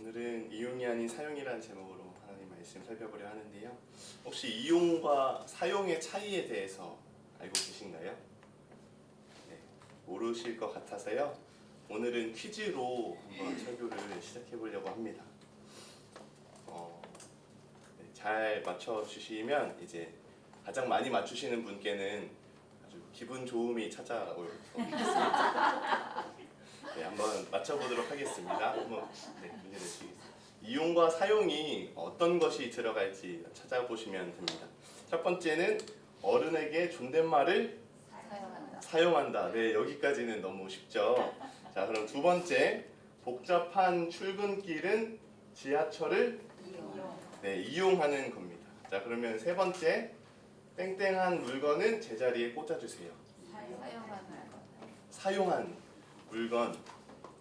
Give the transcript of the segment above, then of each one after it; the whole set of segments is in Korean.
오늘은 이용이 아닌 사용이라는 제목으로 하나님 말씀 살펴보려 하는데요. 혹시 이용과 사용의 차이에 대해서 알고 계신가요? 네, 모르실 것 같아서요. 오늘은 퀴즈로 한번 설교를 시작해 보려고 합니다. 네, 잘 맞춰주시면 이제 가장 많이 맞추시는 분께는 아주 기분 좋음이 찾아올 것같습니다. 네, 한번 맞춰보도록 하겠습니다. 한번 문제 내시겠습니다. 이용과 사용이 어떤 것이 들어갈지 찾아보시면 됩니다. 첫 번째는 어른에게 존댓말을 사용한다. 네, 여기까지는 너무 쉽죠. 자, 그럼 두 번째, 복잡한 출근길은 지하철을 이용하는 겁니다. 자, 그러면 세 번째, 땡땡한 물건은 제자리에 꽂아주세요. 사용한 물건.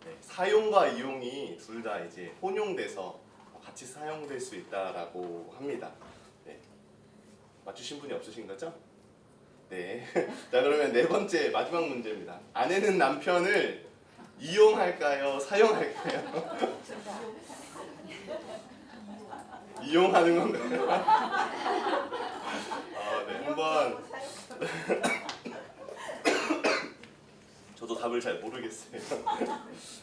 네, 사용과 이용이 둘 다 이제 혼용돼서 같이 사용될 수 있다라고 합니다. 네. 맞추신 분이 없으신 거죠? 네. 자, 그러면 네 번째 마지막 문제입니다. 아내는 남편을 이용할까요? 사용할까요? 이용하는 건가요? 네. 한번 저도 답을 잘 모르겠어요.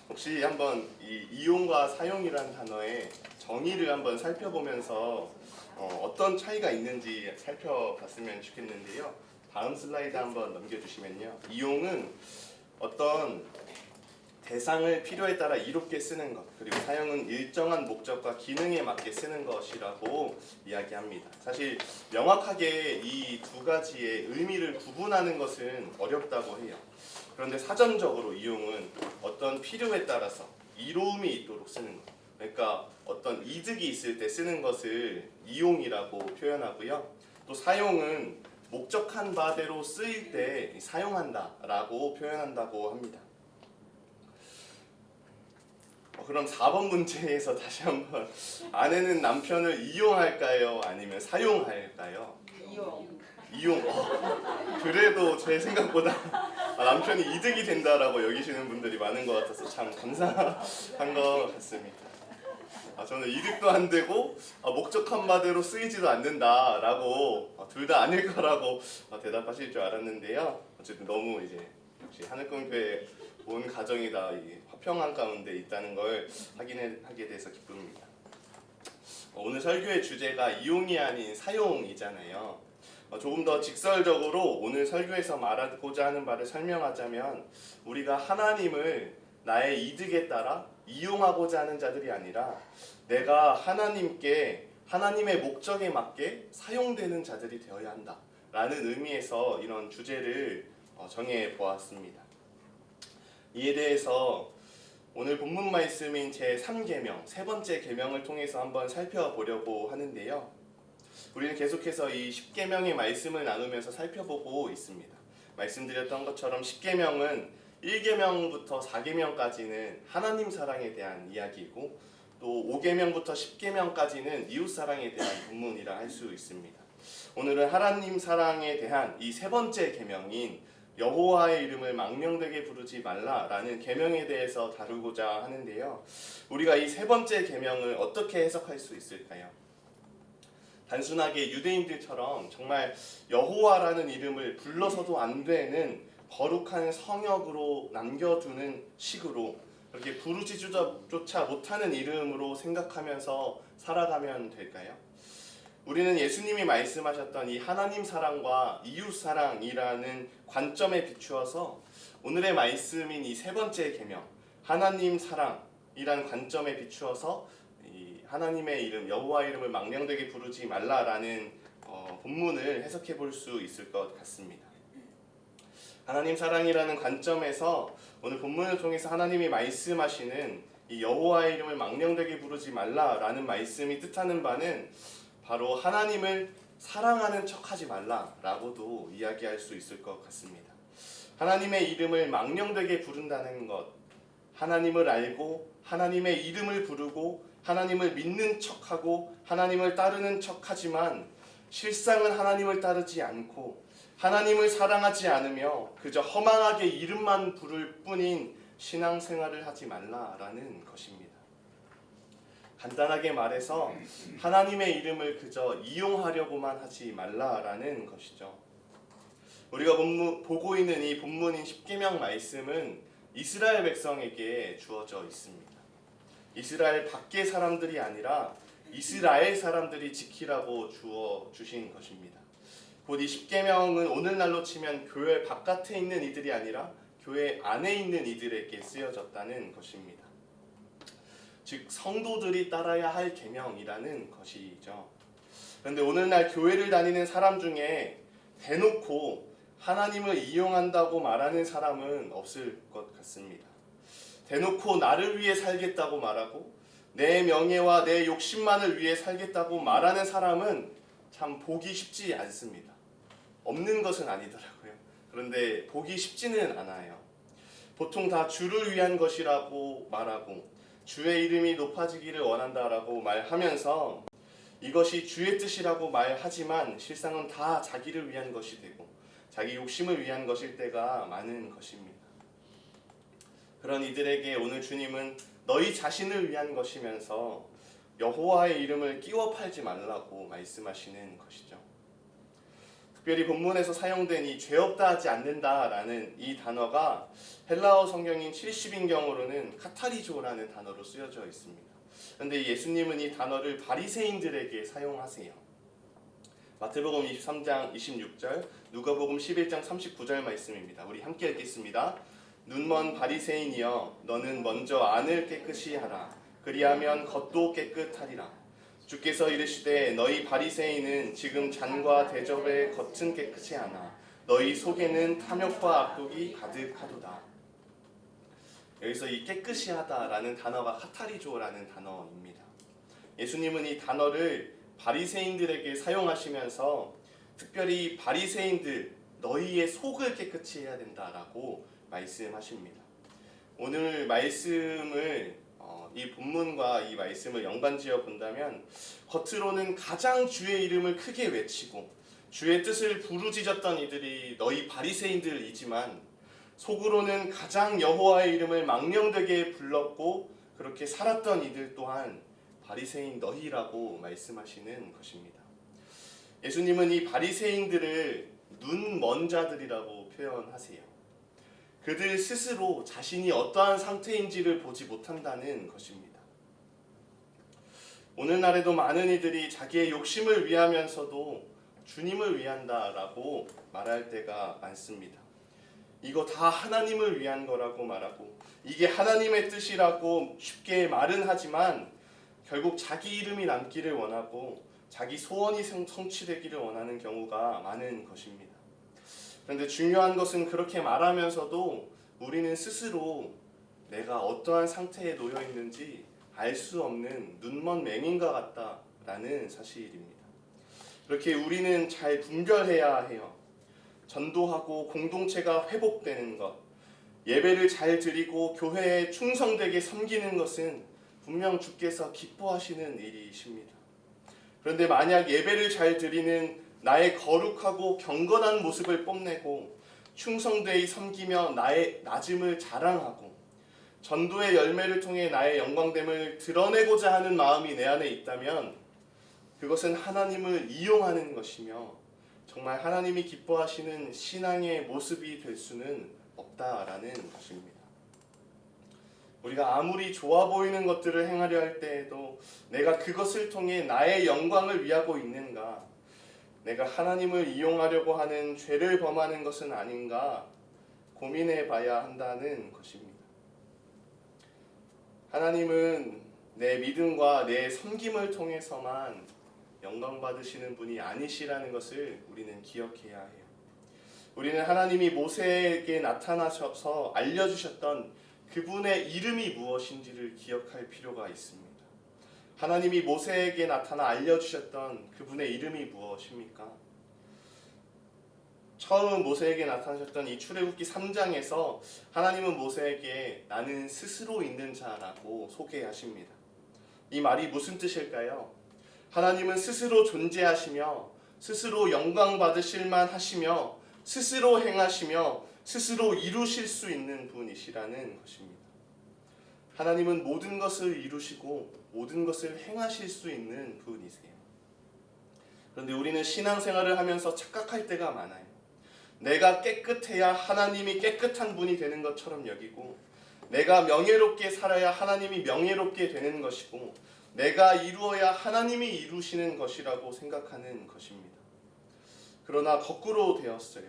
혹시 한번 이 이용과 사용이라는 단어의 정의를 한번 살펴보면서 어떤 차이가 있는지 살펴봤으면 좋겠는데요. 다음 슬라이드 한번 넘겨주시면요. 이용은 어떤 대상을 필요에 따라 이롭게 쓰는 것, 그리고 사용은 일정한 목적과 기능에 맞게 쓰는 것이라고 이야기합니다. 사실 명확하게 이 두 가지의 의미를 구분하는 것은 어렵다고 해요. 그런데 사전적으로 이용은 어떤 필요에 따라서 이로움이 있도록 쓰는 것, 그러니까 어떤 이득이 있을 때 쓰는 것을 이용이라고 표현하고요. 또 사용은 목적한 바대로 쓰일 때 사용한다라고 표현한다고 합니다. 그럼 4번 문제에서 다시 한번, 아내는 남편을 이용할까요? 아니면 사용할까요? 이용. 그래도 제 생각보다 남편이 이득이 된다라고 여기시는 분들이 많은 것 같아서 참 감사한 것 같습니다. 저는 이득도 안 되고 목적한 바대로 쓰이지도 않는다라고 둘 다 아닐 거라고 대답하실 줄 알았는데요. 어쨌든 너무 이제 역시 하늘꿈교회 온 가정이 다 화평한 가운데 있다는 걸 확인하게 돼서 기쁩니다. 오늘 설교의 주제가 이용이 아닌 사용이잖아요. 조금 더 직설적으로 오늘 설교에서 말하고자 하는 바를 설명하자면, 우리가 하나님을 나의 이득에 따라 이용하고자 하는 자들이 아니라 내가 하나님께 하나님의 목적에 맞게 사용되는 자들이 되어야 한다라는 의미에서 이런 주제를 정해 보았습니다. 이에 대해서 오늘 본문 말씀인 제3계명, 세 번째 계명을 통해서 한번 살펴보려고 하는데요. 우리는 계속해서 이 10계명의 말씀을 나누면서 살펴보고 있습니다. 말씀드렸던 것처럼 10계명은 1계명부터 4계명까지는 하나님 사랑에 대한 이야기이고, 또 5계명부터 10계명까지는 이웃 사랑에 대한 본문이라 할 수 있습니다. 오늘은 하나님 사랑에 대한 이 세 번째 계명인 여호와의 이름을 망령되게 부르지 말라라는 계명에 대해서 다루고자 하는데요. 우리가 이 세 번째 계명을 어떻게 해석할 수 있을까요? 단순하게 유대인들처럼 정말 여호와라는 이름을 불러서도 안 되는 거룩한 성역으로 남겨두는 식으로 그렇게 부르짖조차 못하는 이름으로 생각하면서 살아가면 될까요? 우리는 예수님이 말씀하셨던 이 하나님 사랑과 이웃 사랑이라는 관점에 비추어서 오늘의 말씀인 이 세 번째 계명, 하나님 사랑이라는 관점에 비추어서 이 하나님의 이름, 여호와 이름을 망령되게 부르지 말라라는 본문을 해석해 볼 수 있을 것 같습니다. 하나님 사랑이라는 관점에서 오늘 본문을 통해서 하나님이 말씀하시는 이 여호와의 이름을 망령되게 부르지 말라라는 말씀이 뜻하는 바는 바로 하나님을 사랑하는 척하지 말라라고도 이야기할 수 있을 것 같습니다. 하나님의 이름을 망령되게 부른다는 것, 하나님을 알고 하나님의 이름을 부르고 하나님을 믿는 척하고 하나님을 따르는 척하지만 실상은 하나님을 따르지 않고 하나님을 사랑하지 않으며 그저 허망하게 이름만 부를 뿐인 신앙생활을 하지 말라라는 것입니다. 간단하게 말해서 하나님의 이름을 그저 이용하려고만 하지 말라라는 것이죠. 우리가 보고 있는 이 본문인 십계명 말씀은 이스라엘 백성에게 주어져 있습니다. 이스라엘 밖의 사람들이 아니라 이스라엘 사람들이 지키라고 주어 주신 것입니다. 곧 이 십계명은 오늘날로 치면 교회 바깥에 있는 이들이 아니라 교회 안에 있는 이들에게 쓰여졌다는 것입니다. 즉 성도들이 따라야 할 계명이라는 것이죠. 그런데 오늘날 교회를 다니는 사람 중에 대놓고 하나님을 이용한다고 말하는 사람은 없을 것 같습니다. 대놓고 나를 위해 살겠다고 말하고 내 명예와 내 욕심만을 위해 살겠다고 말하는 사람은 참 보기 쉽지 않습니다. 없는 것은 아니더라고요. 그런데 보기 쉽지는 않아요. 보통 다 주를 위한 것이라고 말하고 주의 이름이 높아지기를 원한다라고 말하면서 이것이 주의 뜻이라고 말하지만 실상은 다 자기를 위한 것이 되고 자기 욕심을 위한 것일 때가 많은 것입니다. 그런 이들에게 오늘 주님은 너희 자신을 위한 것이면서 여호와의 이름을 끼워 팔지 말라고 말씀하시는 것이죠. 특별히 본문에서 사용된 이 죄 없다 하지 않는다라는 이 단어가 헬라어 성경인 70인경으로는 카타리조라는 단어로 쓰여져 있습니다. 그런데 예수님은 이 단어를 바리새인들에게 사용하세요. 마태복음 23장 26절, 누가복음 11장 39절 말씀입니다. 우리 함께 읽겠습니다. 눈먼 바리새인이여 너는 먼저 안을 깨끗이 하라. 그리하면 겉도 깨끗하리라. 주께서 이르시되 너희 바리새인은 지금 잔과 대접의 겉은 깨끗이 하나 너희 속에는 탐욕과 악독이 가득하도다. 여기서 이 깨끗이 하다라는 단어가 카타리조라는 단어입니다. 예수님은 이 단어를 바리새인들에게 사용하시면서 특별히 바리새인들 너희의 속을 깨끗이 해야 된다라고 말씀하십니다. 오늘 말씀을 이 본문과 이 말씀을 연관지어 본다면 겉으로는 가장 주의 이름을 크게 외치고 주의 뜻을 부르짖었던 이들이 너희 바리새인들이지만 속으로는 가장 여호와의 이름을 망령되게 불렀고 그렇게 살았던 이들 또한 바리새인 너희라고 말씀하시는 것입니다. 예수님은 이 바리새인들을 눈 먼 자들이라고 표현하세요. 그들 스스로 자신이 어떠한 상태인지를 보지 못한다는 것입니다. 오늘날에도 많은 이들이 자기의 욕심을 위하면서도 주님을 위한다라고 말할 때가 많습니다. 이거 다 하나님을 위한 거라고 말하고 이게 하나님의 뜻이라고 쉽게 말은 하지만 결국 자기 이름이 남기를 원하고 자기 소원이 성취되기를 원하는 경우가 많은 것입니다. 그런데 중요한 것은 그렇게 말하면서도 우리는 스스로 내가 어떠한 상태에 놓여 있는지 알 수 없는 눈먼 맹인과 같다라는 사실입니다. 그렇게 우리는 잘 분별해야 해요. 전도하고 공동체가 회복되는 것, 예배를 잘 드리고 교회에 충성되게 섬기는 것은 분명 주께서 기뻐하시는 일이십니다. 그런데 만약 예배를 잘 드리는 나의 거룩하고 경건한 모습을 뽐내고 충성되이 섬기며 나의 낮음을 자랑하고 전도의 열매를 통해 나의 영광됨을 드러내고자 하는 마음이 내 안에 있다면 그것은 하나님을 이용하는 것이며 정말 하나님이 기뻐하시는 신앙의 모습이 될 수는 없다라는 것입니다. 우리가 아무리 좋아 보이는 것들을 행하려 할 때에도 내가 그것을 통해 나의 영광을 위하고 있는가, 내가 하나님을 이용하려고 하는 죄를 범하는 것은 아닌가 고민해 봐야 한다는 것입니다. 하나님은 내 믿음과 내 섬김을 통해서만 영광 받으시는 분이 아니시라는 것을 우리는 기억해야 해요. 우리는 하나님이 모세에게 나타나셔서 알려주셨던 그분의 이름이 무엇인지를 기억할 필요가 있습니다. 하나님이 모세에게 나타나 알려주셨던 그분의 이름이 무엇입니까? 처음 모세에게 나타나셨던 이 출애굽기 3장에서 하나님은 모세에게 나는 스스로 있는 자라고 소개하십니다. 이 말이 무슨 뜻일까요? 하나님은 스스로 존재하시며 스스로 영광 받으실만 하시며 스스로 행하시며 스스로 이루실 수 있는 분이시라는 것입니다. 하나님은 모든 것을 이루시고 모든 것을 행하실 수 있는 분이세요. 그런데 우리는 신앙생활을 하면서 착각할 때가 많아요. 내가 깨끗해야 하나님이 깨끗한 분이 되는 것처럼 여기고, 내가 명예롭게 살아야 하나님이 명예롭게 되는 것이고, 내가 이루어야 하나님이 이루시는 것이라고 생각하는 것입니다. 그러나 거꾸로 되었어요.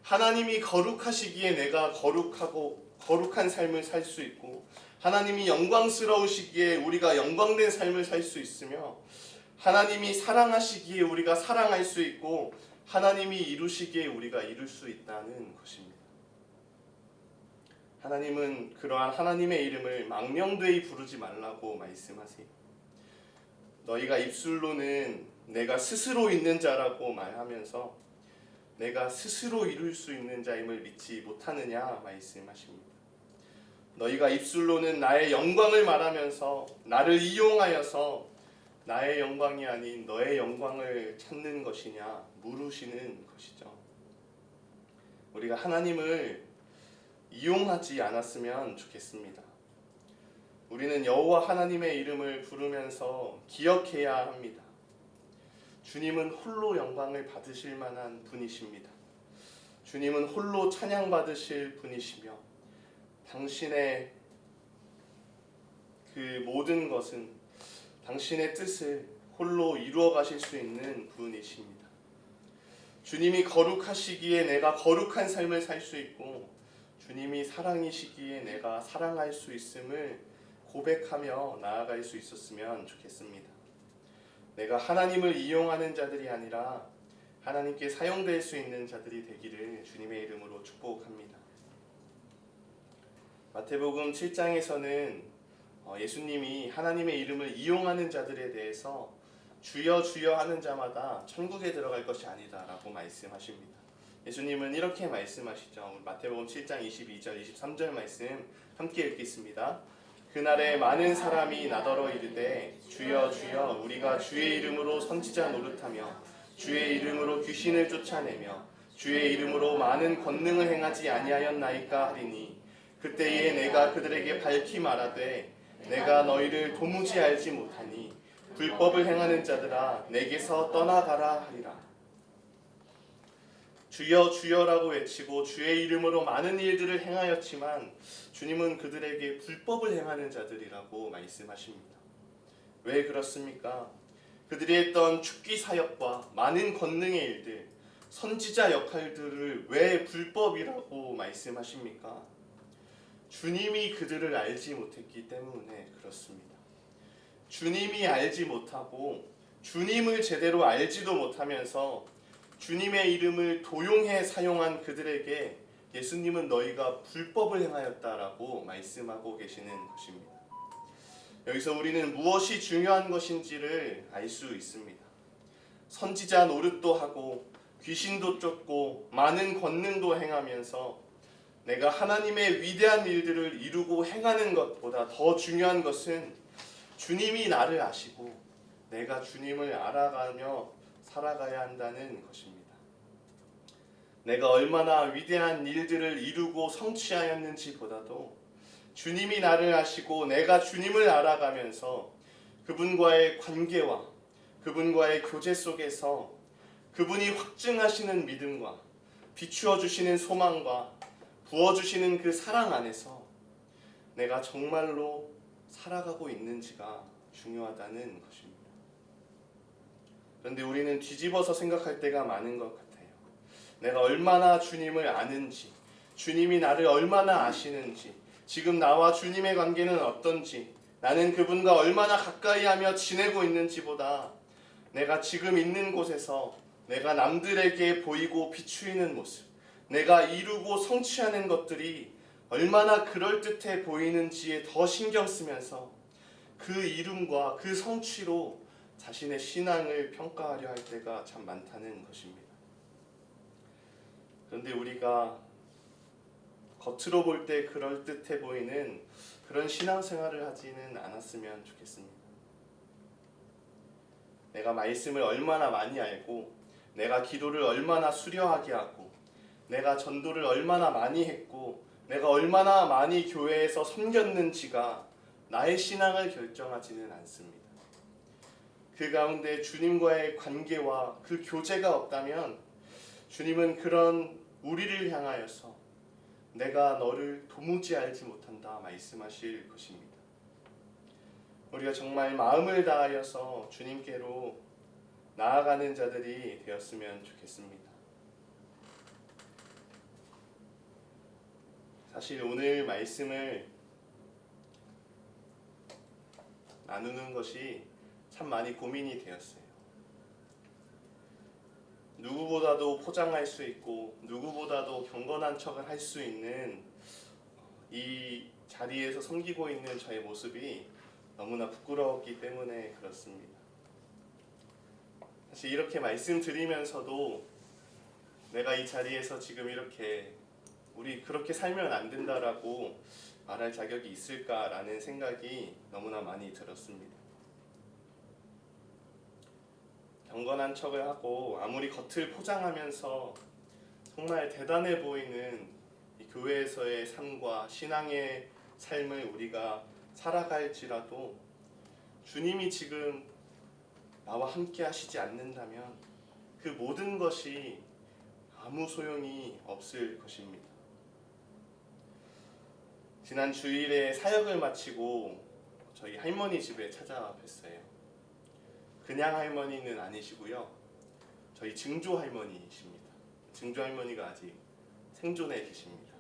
하나님이 거룩하시기에 내가 거룩한 삶을 살 수 있고, 하나님이 영광스러우시기에 우리가 영광된 삶을 살 수 있으며, 하나님이 사랑하시기에 우리가 사랑할 수 있고, 하나님이 이루시기에 우리가 이룰 수 있다는 것입니다. 하나님은 그러한 하나님의 이름을 망령되이 부르지 말라고 말씀하세요. 너희가 입술로는 내가 스스로 있는 자라고 말하면서 내가 스스로 이룰 수 있는 자임을 믿지 못하느냐 말씀하십니다. 너희가 입술로는 나의 영광을 말하면서 나를 이용하여서 나의 영광이 아닌 너의 영광을 찾는 것이냐 물으시는 것이죠. 우리가 하나님을 이용하지 않았으면 좋겠습니다. 우리는 여호와 하나님의 이름을 부르면서 기억해야 합니다. 주님은 홀로 영광을 받으실 만한 분이십니다. 주님은 홀로 찬양받으실 분이시며, 당신의 그 모든 것은 당신의 뜻을 홀로 이루어 가실 수 있는 분이십니다. 주님이 거룩하시기에 내가 거룩한 삶을 살 수 있고, 주님이 사랑이시기에 내가 사랑할 수 있음을 고백하며 나아갈 수 있었으면 좋겠습니다. 내가 하나님을 이용하는 자들이 아니라 하나님께 사용될 수 있는 자들이 되기를 주님의 이름으로 축복합니다. 마태복음 7장에서는 예수님이 하나님의 이름을 이용하는 자들에 대해서 주여 주여 하는 자마다 천국에 들어갈 것이 아니다 라고 말씀하십니다. 예수님은 이렇게 말씀하시죠. 마태복음 7장 22절 23절 말씀 함께 읽겠습니다. 그날에 많은 사람이 나더러 이르되 주여 주여 우리가 주의 이름으로 선지자 노릇하며 주의 이름으로 귀신을 쫓아내며 주의 이름으로 많은 권능을 행하지 아니하였나이까 하리니, 그때에 내가 그들에게 밝히 말하되 내가 너희를 도무지 알지 못하니 불법을 행하는 자들아 내게서 떠나가라 하리라. 주여 주여라고 외치고 주의 이름으로 많은 일들을 행하였지만 주님은 그들에게 불법을 행하는 자들이라고 말씀하십니다. 왜 그렇습니까? 그들이 했던 축기 사역과 많은 권능의 일들, 선지자 역할들을 왜 불법이라고 말씀하십니까? 주님이 그들을 알지 못했기 때문에 그렇습니다. 주님이 알지 못하고 주님을 제대로 알지도 못하면서 주님의 이름을 도용해 사용한 그들에게 예수님은 너희가 불법을 행하였다라고 말씀하고 계시는 것입니다. 여기서 우리는 무엇이 중요한 것인지를 알 수 있습니다. 선지자 노릇도 하고 귀신도 쫓고 많은 권능도 행하면서 내가 하나님의 위대한 일들을 이루고 행하는 것보다 더 중요한 것은 주님이 나를 아시고 내가 주님을 알아가며 살아가야 한다는 것입니다. 내가 얼마나 위대한 일들을 이루고 성취하였는지 보다도 주님이 나를 아시고 내가 주님을 알아가면서 그분과의 관계와 그분과의 교제 속에서 그분이 확증하시는 믿음과 비추어 주시는 소망과 부어주시는 그 사랑 안에서 내가 정말로 살아가고 있는지가 중요하다는 것입니다. 그런데 우리는 뒤집어서 생각할 때가 많은 것 같아요. 내가 얼마나 주님을 아는지, 주님이 나를 얼마나 아시는지, 지금 나와 주님의 관계는 어떤지, 나는 그분과 얼마나 가까이 하며 지내고 있는지보다 내가 지금 있는 곳에서 내가 남들에게 보이고 비추이는 모습, 내가 이루고 성취하는 것들이 얼마나 그럴듯해 보이는지에 더 신경 쓰면서 그 이름과 그 성취로 자신의 신앙을 평가하려 할 때가 참 많다는 것입니다. 그런데 우리가 겉으로 볼 때 그럴듯해 보이는 그런 신앙생활을 하지는 않았으면 좋겠습니다. 내가 말씀을 얼마나 많이 알고 내가 기도를 얼마나 수려하게 하고 내가 전도를 얼마나 많이 했고 내가 얼마나 많이 교회에서 섬겼는지가 나의 신앙을 결정하지는 않습니다. 그 가운데 주님과의 관계와 그 교제가 없다면 주님은 그런 우리를 향하여서 내가 너를 도무지 알지 못한다 말씀하실 것입니다. 우리가 정말 마음을 다하여서 주님께로 나아가는 자들이 되었으면 좋겠습니다. 사실 오늘 말씀을 나누는 것이 참 많이 고민이 되었어요. 누구보다도 포장할 수 있고 누구보다도 경건한 척을 할 수 있는 이 자리에서 섬기고 있는 저의 모습이 너무나 부끄러웠기 때문에 그렇습니다. 사실 이렇게 말씀드리면서도 내가 이 자리에서 지금 이렇게 우리 그렇게 살면 안 된다라고 말할 자격이 있을까라는 생각이 너무나 많이 들었습니다. 경건한 척을 하고 아무리 겉을 포장하면서 정말 대단해 보이는 이 교회에서의 삶과 신앙의 삶을 우리가 살아갈지라도 주님이 지금 나와 함께 하시지 않는다면 그 모든 것이 아무 소용이 없을 것입니다. 지난 주일에 사역을 마치고 저희 할머니 집에 찾아뵀어요. 그냥 할머니는 아니시고요. 저희 증조 할머니이십니다. 증조 할머니가 아직 생존해 계십니다.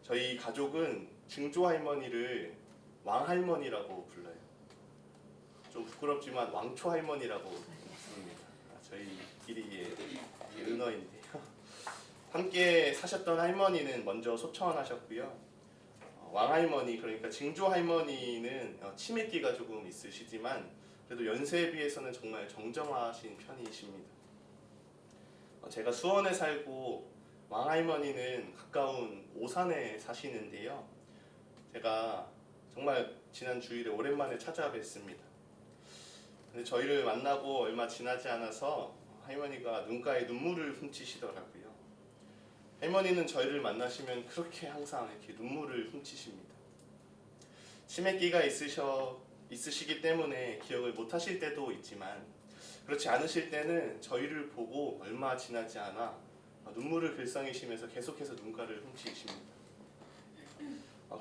저희 가족은 증조 할머니를 왕할머니라고 불러요. 좀 부끄럽지만 왕초 할머니라고 부릅니다. 저희끼리의 은어인데요. 함께 사셨던 할머니는 먼저 소천하셨고요. 왕할머니, 그러니까 증조 할머니는 치매기가 조금 있으시지만 그래도 연세에 비해서는 정말 정정하신 편이십니다. 제가 수원에 살고 왕할머니는 가까운 오산에 사시는데요. 제가 정말 지난 주일에 오랜만에 찾아뵀습니다. 근데 저희를 만나고 얼마 지나지 않아서 할머니가 눈가에 눈물을 훔치시더라고요. 할머니는 저희를 만나시면 그렇게 항상 이렇게 눈물을 훔치십니다. 치매기가 있으시기 때문에 기억을 못 하실 때도 있지만 그렇지 않으실 때는 저희를 보고 얼마 지나지 않아 눈물을 글썽이시면서 계속해서 눈가를 훔치십니다.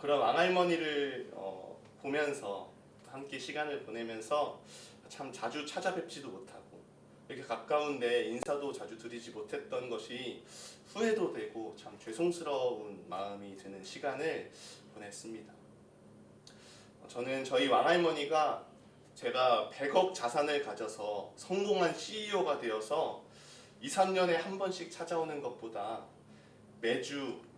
그런 왕할머니를 보면서 함께 시간을 보내면서 참 자주 찾아뵙지도 못하고 이렇게 가까운데 인사도 자주 드리지 못했던 것이 후회도 되고 참 죄송스러운 마음이 드는 시간을 보냈습니다. 저는 저희 왕할머니가 제가 100억 자산을 가져서 성공한 CEO가 되어서 2, 3년에 한 번씩 찾아오는 것보다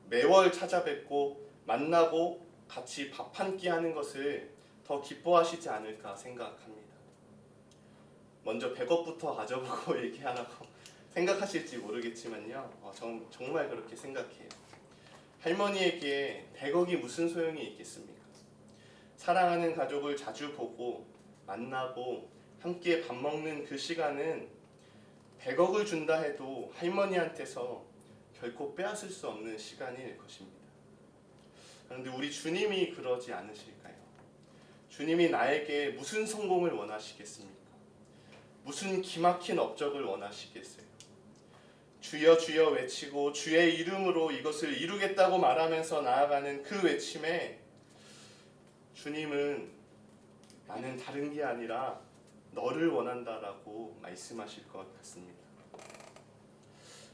매월 찾아뵙고 만나고 같이 밥 한 끼 하는 것을 더 기뻐하시지 않을까 생각합니다. 먼저 100억부터 가져보고 얘기하라고 생각하실지 모르겠지만요. 정말 그렇게 생각해요. 할머니에게 100억이 무슨 소용이 있겠습니까? 사랑하는 가족을 자주 보고 만나고 함께 밥 먹는 그 시간은 100억을 준다 해도 할머니한테서 결코 빼앗을 수 없는 시간일 것입니다. 그런데 우리 주님이 그러지 않으실까요? 주님이 나에게 무슨 성공을 원하시겠습니까? 무슨 기막힌 업적을 원하시겠어요? 주여 주여 외치고 주의 이름으로 이것을 이루겠다고 말하면서 나아가는 그 외침에 주님은 나는 다른 게 아니라 너를 원한다라고 말씀하실 것 같습니다.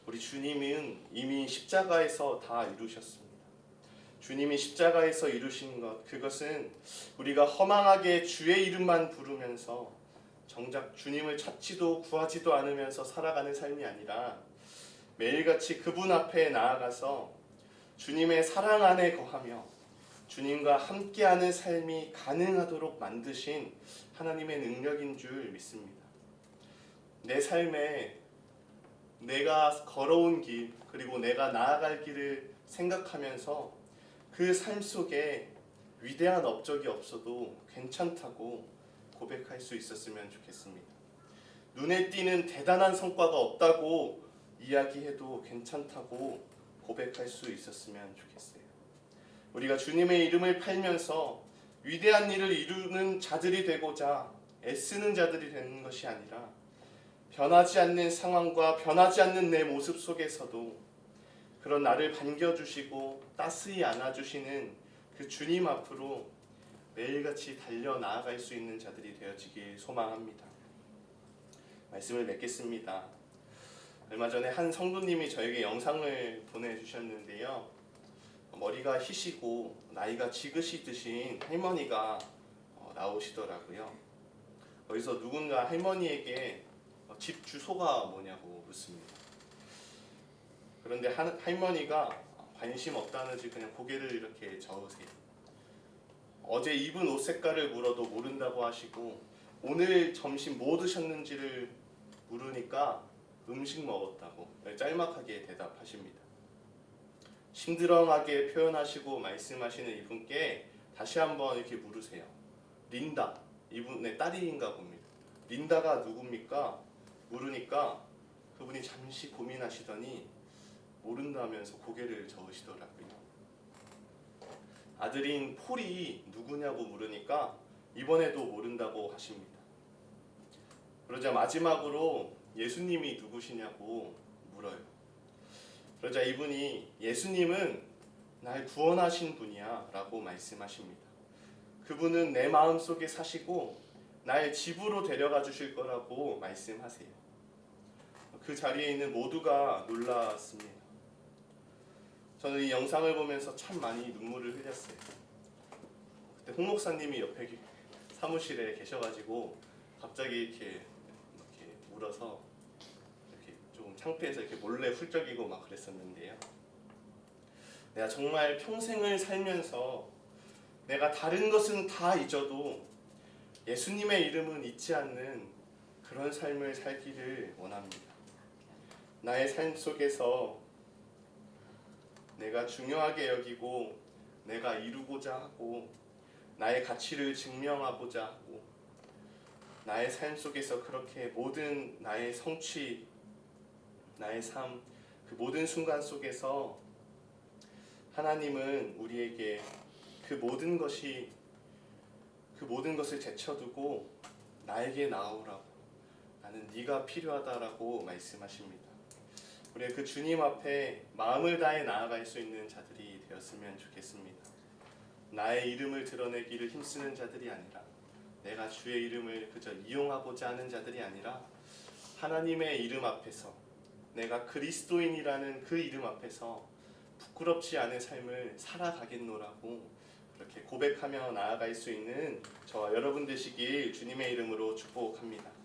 우리 주님은 이미 십자가에서 다 이루셨습니다. 주님이 십자가에서 이루신 것, 그것은 우리가 허망하게 주의 이름만 부르면서 정작 주님을 찾지도 구하지도 않으면서 살아가는 삶이 아니라 매일같이 그분 앞에 나아가서 주님의 사랑 안에 거하며 주님과 함께하는 삶이 가능하도록 만드신 하나님의 능력인 줄 믿습니다. 내 삶에 내가 걸어온 길, 그리고 내가 나아갈 길을 생각하면서 그 삶 속에 위대한 업적이 없어도 괜찮다고 고백할 수 있었으면 좋겠습니다. 눈에 띄는 대단한 성과가 없다고 이야기해도 괜찮다고 고백할 수 있었으면 좋겠어요. 우리가 주님의 이름을 팔면서 위대한 일을 이루는 자들이 되고자 애쓰는 자들이 되는 것이 아니라 변하지 않는 상황과 변하지 않는 내 모습 속에서도 그런 나를 반겨주시고 따스히 안아주시는 그 주님 앞으로 매일같이 달려 나아갈 수 있는 자들이 되어지길 소망합니다. 말씀을 맺겠습니다. 얼마 전에 한 성도님이 저에게 영상을 보내주셨는데요. 머리가 희시고 나이가 지긋이 드신 할머니가 나오시더라고요. 거기서 누군가 할머니에게 집 주소가 뭐냐고 묻습니다. 그런데 할머니가 관심 없다는 듯이 그냥 고개를 이렇게 저으세요. 어제 입은 옷 색깔을 물어도 모른다고 하시고 오늘 점심 뭐 드셨는지를 물으니까 음식 먹었다고 짤막하게 대답하십니다. 심드렁하게 표현하시고 말씀하시는 이분께 다시 한번 이렇게 물으세요. 린다, 이분의 딸인가 봅니다. 린다가 누굽니까? 물으니까 그분이 잠시 고민하시더니 모른다면서 고개를 저으시더라고요. 아들인 폴이 누구냐고 물으니까 이번에도 모른다고 하십니다. 그러자 마지막으로 예수님이 누구시냐고 물어요. 그러자 이분이 예수님은 날 구원하신 분이야 라고 말씀하십니다. 그분은 내 마음속에 사시고 날 집으로 데려가 주실 거라고 말씀하세요. 그 자리에 있는 모두가 놀랐습니다. 저는 이 영상을 보면서 참 많이 눈물을 흘렸어요. 그때 홍 목사님이 옆에 사무실에 계셔가지고 갑자기 이렇게 울어서 이렇게 좀 창피해서 이렇게 몰래 훌쩍이고 막 그랬었는데요. 내가 정말 평생을 살면서 내가 다른 것은 다 잊어도 예수님의 이름은 잊지 않는 그런 삶을 살기를 원합니다. 나의 삶 속에서 내가 중요하게 여기고 내가 이루고자 하고 나의 가치를 증명하고자 하고 나의 삶 속에서 그렇게 모든 나의 성취, 나의 삶, 그 모든 순간 속에서 하나님은 우리에게 그 모든 것을 제쳐두고 나에게 나오라고, 나는 네가 필요하다라고 말씀하십니다. 우리 그 주님 앞에 마음을 다해 나아갈 수 있는 자들이 되었으면 좋겠습니다. 나의 이름을 드러내기를 힘쓰는 자들이 아니라, 내가 주의 이름을 그저 이용하고자 하는 자들이 아니라 하나님의 이름 앞에서, 내가 그리스도인이라는 그 이름 앞에서 부끄럽지 않은 삶을 살아가겠노라고 그렇게 고백하며 나아갈 수 있는 저와 여러분 되시길 주님의 이름으로 축복합니다.